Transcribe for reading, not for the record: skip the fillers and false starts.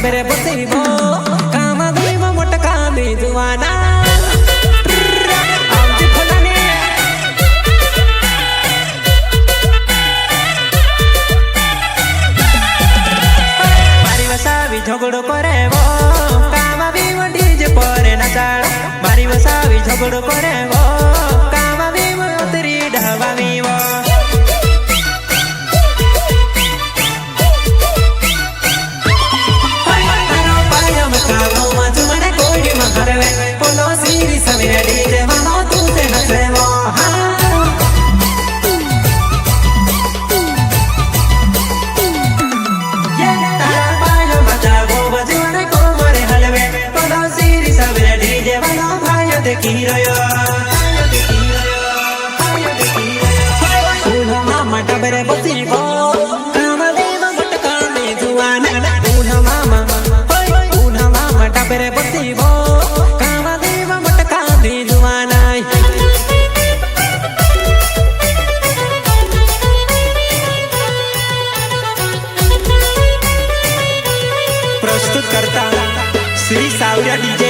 टबरे बसीबो काम देव मोटका में जुवाना आमची फुलाने मारी वसावी झगड़ो करे वो काम देव डीजे परे नचाड़ मारी वसावी झगड़ो करे वो काम देव उतरी ढवावी वो टबरे बसीबो काम देव मोटका में जुवाना मामा टबरे बसीबो काम देव मोटका में जुवाना प्रस्तुत करता श्री सावरिया डीजे